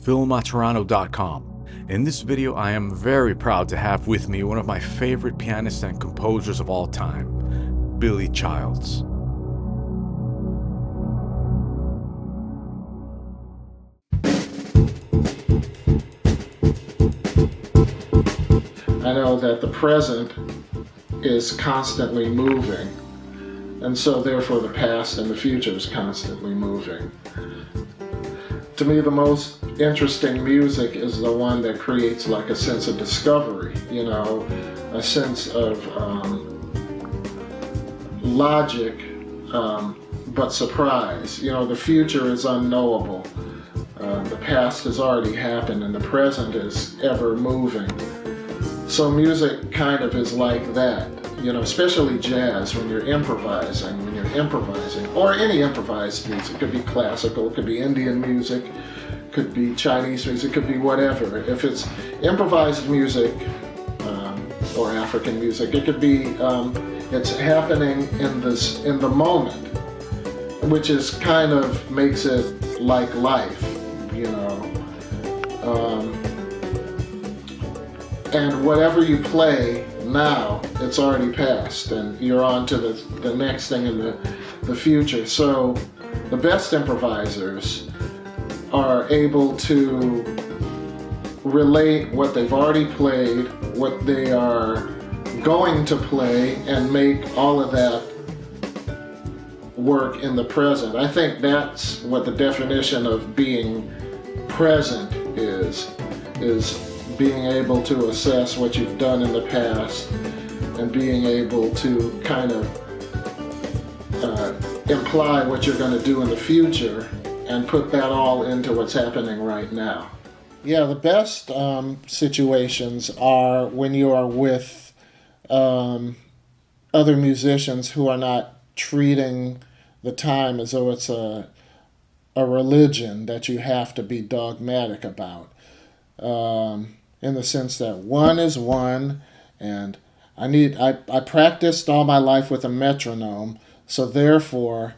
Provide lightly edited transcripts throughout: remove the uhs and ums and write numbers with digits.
philmaturano.com. In this video, I am very proud to have with me one of my favorite pianists and composers of all time, Billy Childs. I know that the present is constantly moving, and so therefore the past and the future is constantly moving. To me, the most interesting music is the one that creates like a sense of discovery, a sense of logic, but surprise. The future is unknowable. The past has already happened and the present is ever moving. So music kind of is like that, especially jazz when you're improvising, or any improvised music. It could be classical, it could be Indian music, could be Chinese music, could be whatever. If it's improvised music or African music, it could be, it's happening in the moment, which is kind of makes it like life, and whatever you play now, it's already past, and you're on to the next thing in the future. So the best improvisers are able to relate what they've already played, what they are going to play, and make all of that work in the present. I think that's what the definition of being present is being able to assess what you've done in the past and being able to kind of imply what you're going to do in the future and put that all into what's happening right now. Yeah, the best situations are when you are with other musicians who are not treating the time as though it's a religion that you have to be dogmatic about. In the sense that one is one, and I practiced all my life with a metronome, so therefore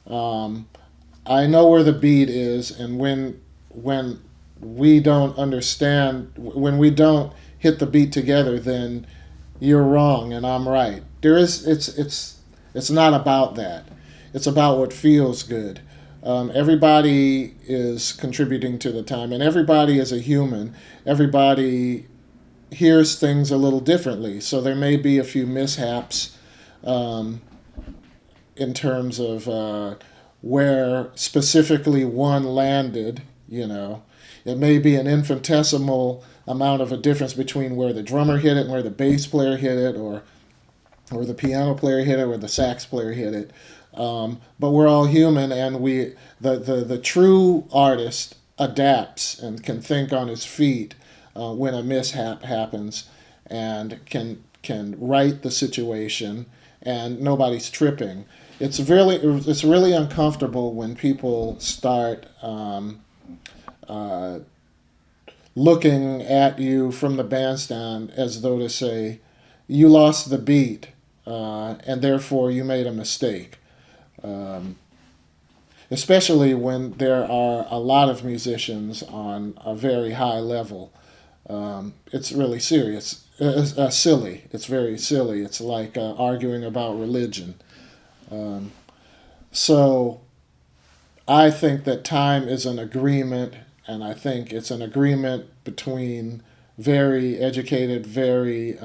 I know where the beat is, and when we don't understand, when we don't hit the beat together, then you're wrong and I'm right. It's not about that. It's about what feels good. Everybody is contributing to the time, and everybody is a human. Everybody hears things a little differently, so there may be a few mishaps in terms of where specifically one landed. It may be an infinitesimal amount of a difference between where the drummer hit it and where the bass player hit it, or the piano player hit it, or the sax player hit it. But we're all human, and the true artist adapts and can think on his feet when a mishap happens, and can right the situation, and nobody's tripping. It's really uncomfortable when people start looking at you from the bandstand as though to say, you lost the beat, and therefore you made a mistake. Especially when there are a lot of musicians on a very high level. It's really serious. Silly. It's very silly. It's like arguing about religion. So I think that time is an agreement, and I think it's an agreement between very educated, very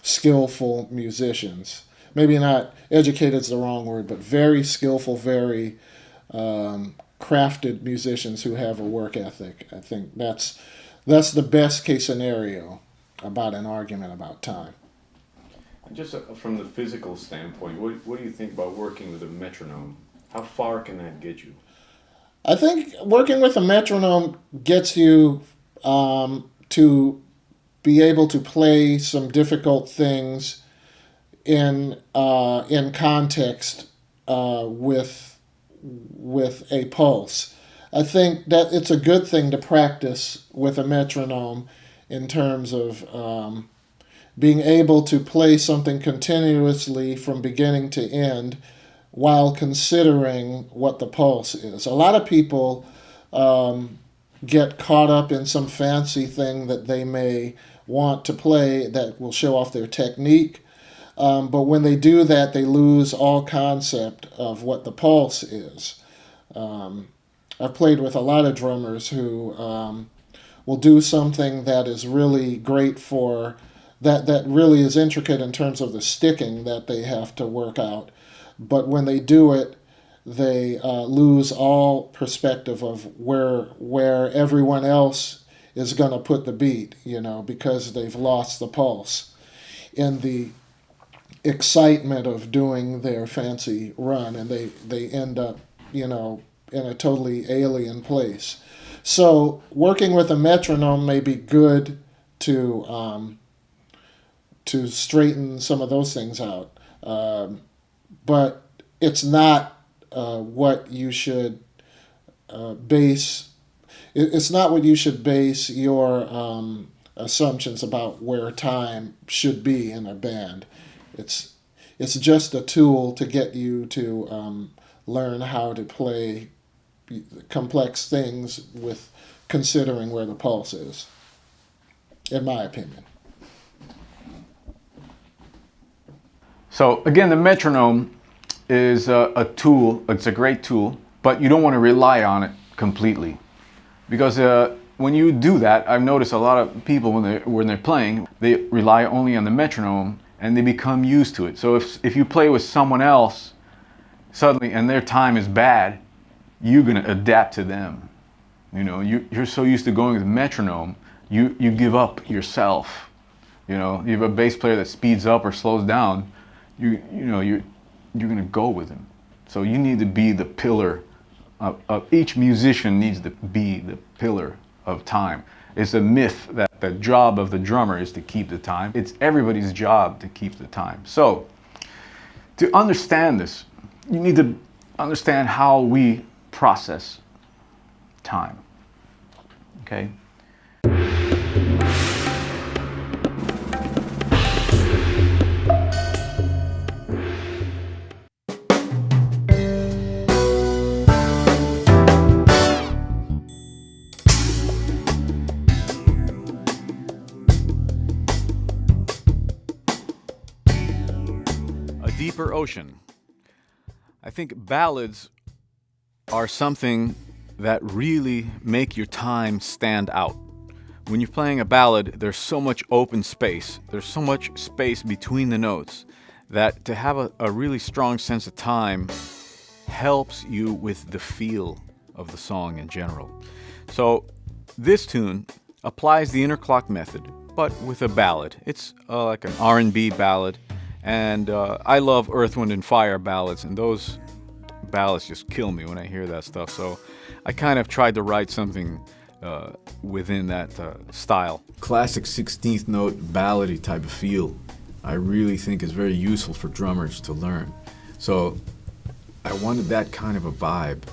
skillful musicians. Maybe not educated is the wrong word, but very skillful, very crafted musicians who have a work ethic. I think that's the best case scenario about an argument about time. Just from the physical standpoint, what do you think about working with a metronome? How far can that get you? I think working with a metronome gets you to be able to play some difficult things in context with a pulse. I think that it's a good thing to practice with a metronome in terms of being able to play something continuously from beginning to end while considering what the pulse is. A lot of people get caught up in some fancy thing that they may want to play that will show off their technique. But when they do that, they lose all concept of what the pulse is. I've played with a lot of drummers who will do something that is really great for that really is intricate in terms of the sticking that they have to work out. But when they do it, they lose all perspective of where everyone else is going to put the beat, because they've lost the pulse in the excitement of doing their fancy run, and they end up, in a totally alien place. So working with a metronome may be good to straighten some of those things out, but it's not what you should base. It's not what you should base your assumptions about where time should be in a band. It's just a tool to get you to learn how to play complex things with considering where the pulse is, in my opinion. So again, the metronome is a tool. It's a great tool, but you don't want to rely on it completely, because when you do that, I've noticed a lot of people when they're playing, they rely only on the metronome and they become used to it. So if you play with someone else suddenly and their time is bad, you're going to adapt to them. You're so used to going with the metronome, you give up yourself. You have a bass player that speeds up or slows down, you're going to go with him. So you need to be the pillar of each musician needs to be the pillar of time. It's a myth that the job of the drummer is to keep the time. It's everybody's job to keep the time. So to understand this, you need to understand how we process time. Okay? Deeper ocean. I think ballads are something that really make your time stand out. When you're playing a ballad, there's so much open space. There's so much space between the notes that to have a really strong sense of time helps you with the feel of the song in general. So this tune applies the interclock method, but with a ballad. It's like an R&B ballad. And I love Earth, Wind & Fire ballads, and those ballads just kill me when I hear that stuff. So I kind of tried to write something within that style. Classic 16th note ballady type of feel I really think is very useful for drummers to learn. So I wanted that kind of a vibe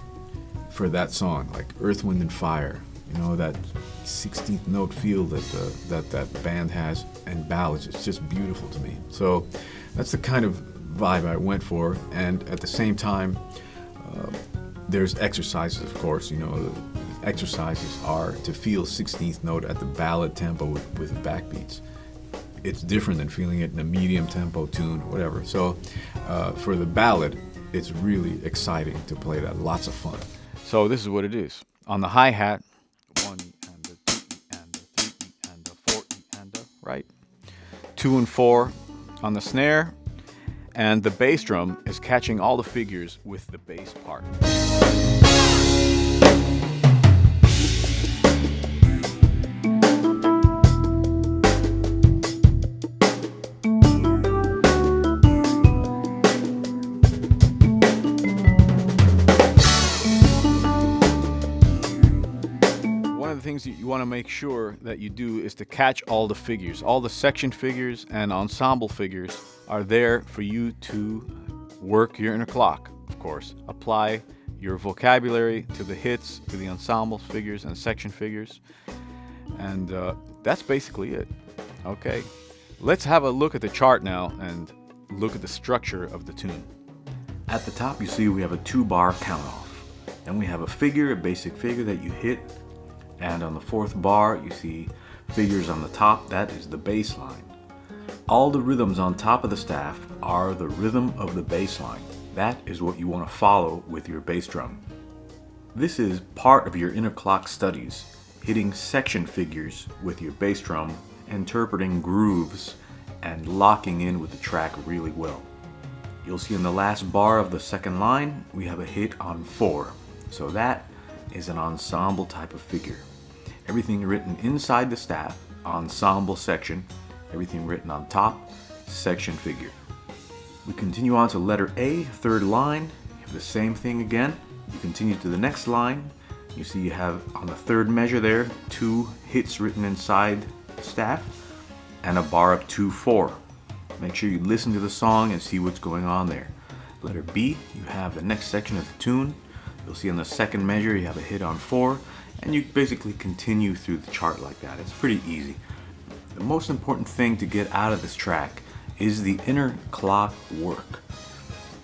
for that song, like Earth, Wind & Fire. That 16th note feel that band has, and ballads. It's just beautiful to me. So that's the kind of vibe I went for. And at the same time, there's exercises, of course. The exercises are to feel 16th note at the ballad tempo with backbeats. It's different than feeling it in a medium tempo tune, whatever. So for the ballad, it's really exciting to play that. Lots of fun. So this is what it is. On the hi-hat, 1 E and a 2 E and a 3 E and a 4 E and a, right? 2 and 4 on the snare, and the bass drum is catching all the figures with the bass part. Things you want to make sure that you do is to catch all the figures. All the section figures and ensemble figures are there for you to work your interclock, of course. Apply your vocabulary to the hits, to the ensemble figures and section figures. And that's basically it. Okay, let's have a look at the chart now and look at the structure of the tune. At the top you see we have a 2-bar count off. Then we have a figure, a basic figure that you hit And on the fourth bar, you see figures on the top. That is the bass line. All the rhythms on top of the staff are the rhythm of the bass line. That is what you want to follow with your bass drum. This is part of your inner clock studies, hitting section figures with your bass drum, interpreting grooves, and locking in with the track really well. You'll see in the last bar of the second line, we have a hit on 4. So that is an ensemble type of figure. Everything written inside the staff, ensemble section. Everything written on top, section figure. We continue on to letter A, third line. You have the same thing again. You continue to the next line. You see you have on the third measure there 2 hits written inside the staff and a bar of 2/4. Make sure you listen to the song and see what's going on there. Letter B, you have the next section of the tune. You'll see on the second measure you have a hit on 4, and you basically continue through the chart like that. It's pretty easy. The most important thing to get out of this track is the inner clock work.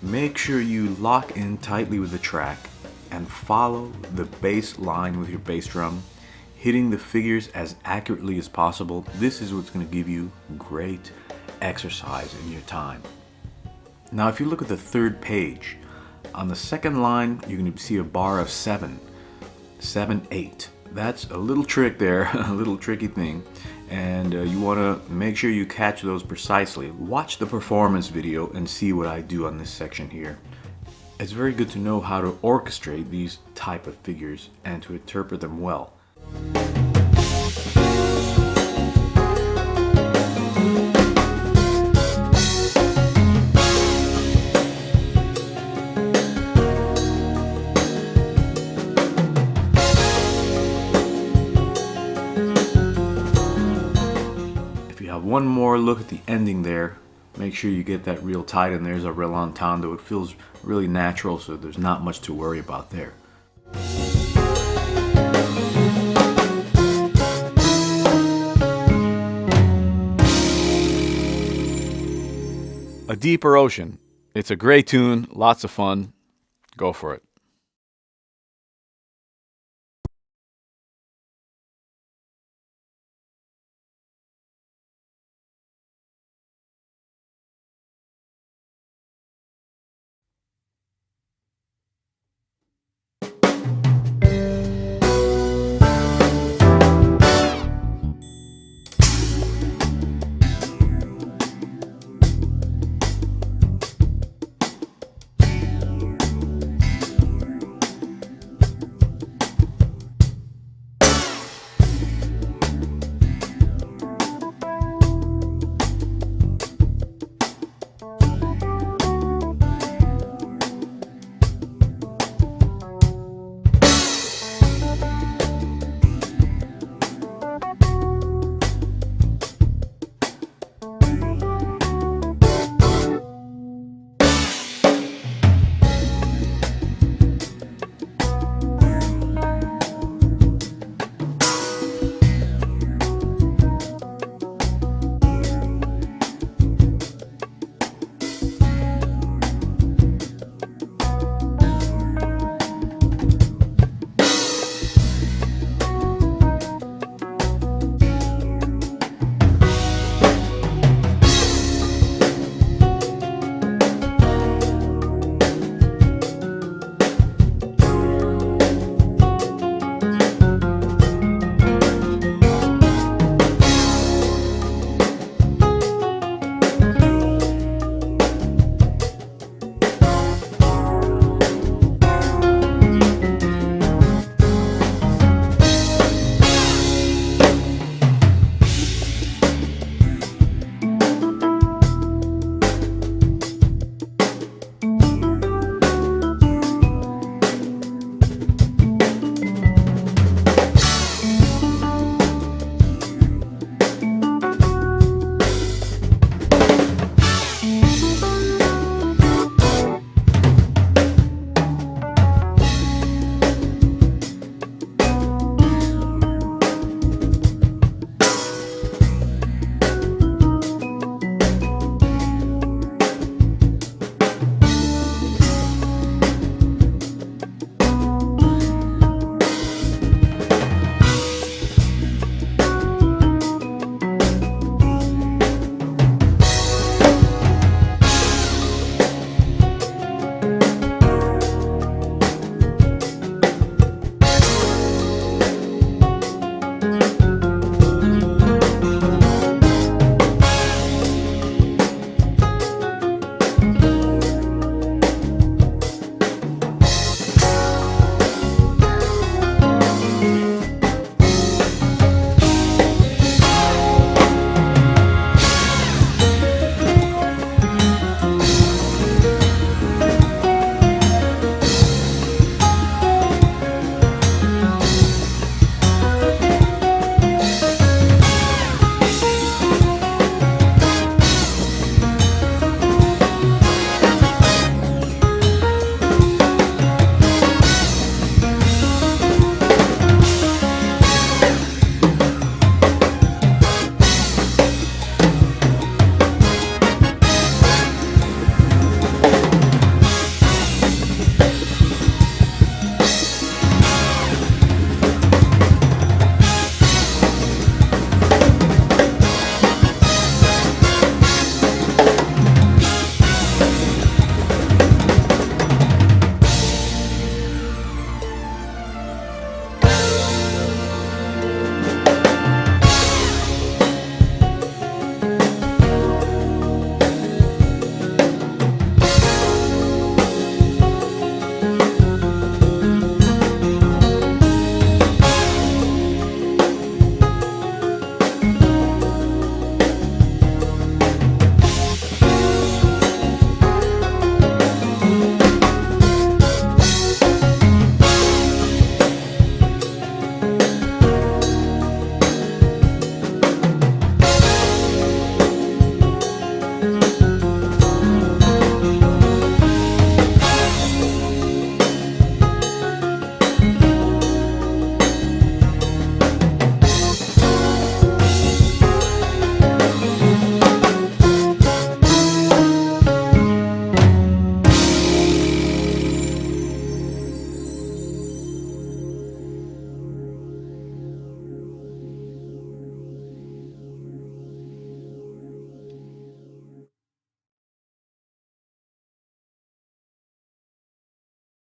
Make sure you lock in tightly with the track and follow the bass line with your bass drum, hitting the figures as accurately as possible. This is what's going to give you great exercise in your time. Now if you look at the third page, on the second line you're going to see a bar of 7, 7, 8. That's a little trick there, a little tricky thing, and you want to make sure you catch those precisely. Watch the performance video and see what I do on this section here. It's very good to know how to orchestrate these type of figures and to interpret them well. One more look at the ending there. Make sure you get that real tight, and there's a rallentando. It feels really natural, so there's not much to worry about there. A Deeper Ocean. It's a great tune, lots of fun. Go for it.